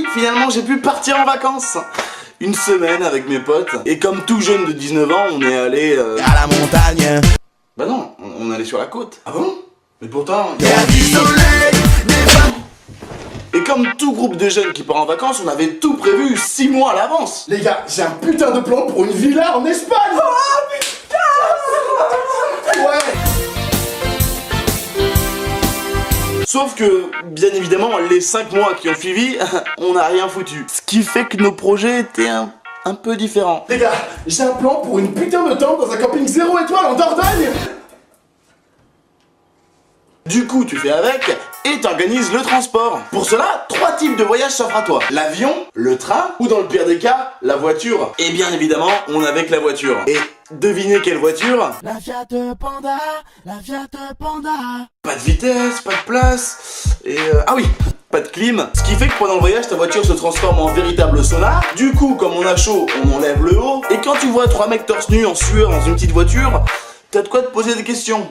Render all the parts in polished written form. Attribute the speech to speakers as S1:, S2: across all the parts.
S1: oui, finalement j'ai pu partir en vacances. Une semaine avec mes potes. Et comme tout jeune de 19 ans, on est allé
S2: à la montagne.
S1: Bah non, on est allé sur la côte. Ah bon? Mais pourtant,
S2: Il y a du soleil, des femmes.
S1: Et comme tout groupe de jeunes qui part en vacances, on avait tout prévu 6 mois à l'avance.
S3: Les gars, j'ai un putain de plan pour une villa en Espagne. Oh putain. Ouais.
S1: Sauf que, bien évidemment, les 5 mois qui ont suivi, on n'a rien foutu. Ce qui fait que nos projets étaient un peu différents.
S3: Les gars, j'ai un plan pour une putain de tente dans un camping 0 étoile en Dordogne.
S1: Du coup, tu fais avec et t'organises le transport. Pour cela, 3 types de voyages s'offrent à toi. L'avion, le train ou dans le pire des cas, la voiture. Et bien évidemment, on avait que la voiture. Et devinez quelle voiture?
S2: La Fiat Panda, la Fiat Panda.
S1: Pas de vitesse, pas de place, et ah oui, pas de clim. Ce qui fait que pendant le voyage, ta voiture se transforme en véritable sauna. Du coup, comme on a chaud, on enlève le haut. Et quand tu vois 3 mecs torse nu en sueur dans une petite voiture, t'as de quoi te poser des questions.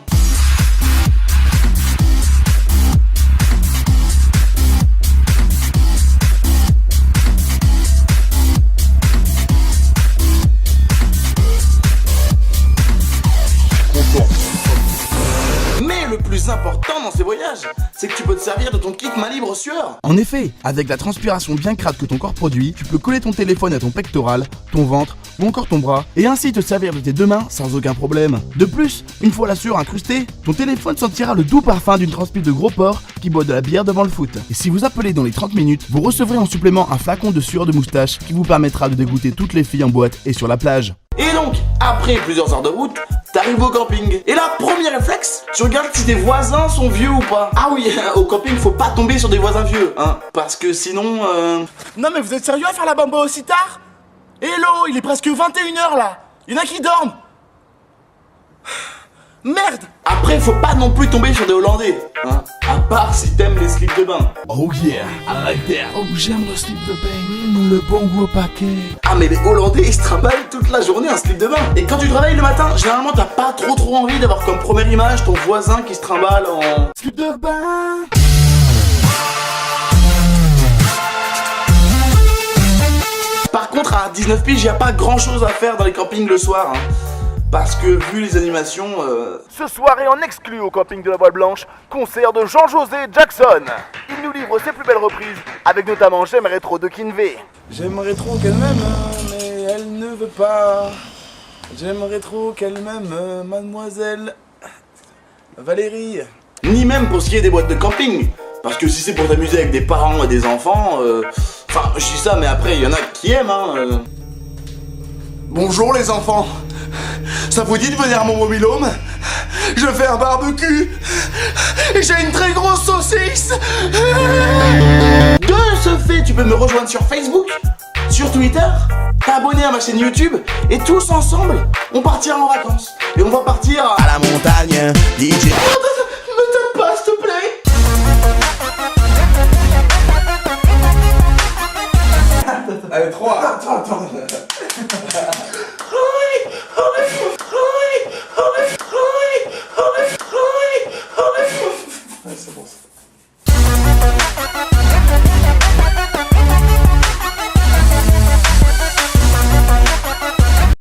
S1: Mais le plus important dans ces voyages, c'est que tu peux te servir de ton kit main libre sueur.
S4: En effet, avec la transpiration bien crade que ton corps produit, tu peux coller ton téléphone à ton pectoral, ton ventre ou encore ton bras et ainsi te servir de tes 2 mains sans aucun problème. De plus, une fois la sueur incrustée, ton téléphone sentira le doux parfum d'une transpi de gros porc qui boit de la bière devant le foot. Et si vous appelez dans les 30 minutes, vous recevrez en supplément un flacon de sueur de moustache qui vous permettra de dégoûter toutes les filles en boîte et sur la plage.
S1: Et donc, après plusieurs heures de route, t'arrives au camping. Et là, premier réflexe, tu regardes si tes voisins sont vieux ou pas. Ah oui, au camping, faut pas tomber sur des voisins vieux, hein. Parce que sinon,
S3: Non mais vous êtes sérieux à faire la bamba aussi tard? Hello, il est presque 21h là. Il y en a qui dorment. Merde.
S1: Après, faut pas non plus tomber sur des Hollandais, hein. À part si t'aimes les slips de bain.
S4: Oh yeah, I like that. Oh j'aime le slip de bain, le bon gros paquet.
S1: Ah mais les Hollandais, ils se trimballent toute la journée un slip de bain. Et quand tu travailles le matin, généralement t'as pas trop envie d'avoir comme première image ton voisin qui se trimballe en
S4: Slip de bain.
S1: Par contre, à 19 piges, y a pas grand chose à faire dans les campings le soir, hein. Parce que vu les animations,
S5: Ce soir est en exclu au camping de la Voile Blanche, concert de Jean-José Jackson. Il nous livre ses plus belles reprises, avec notamment J'aimerais trop de Kinvey.
S3: J'aimerais trop qu'elle m'aime, mais elle ne veut pas. J'aimerais trop qu'elle m'aime, mademoiselle Valérie.
S1: ni même pour ce qui est des boîtes de camping. Parce que si c'est pour t'amuser avec des parents et des enfants, enfin, je dis ça, mais après, il y en a qui aiment, hein.
S3: Bonjour les enfants. Ça vous dit de venir à mon mobil-home? Je fais un barbecue. J'ai une très grosse saucisse.
S1: De ce fait, tu peux me rejoindre sur Facebook, sur Twitter, t'abonner à ma chaîne YouTube, et tous ensemble, on partira en vacances. Et on va partir
S2: À la montagne, DJ.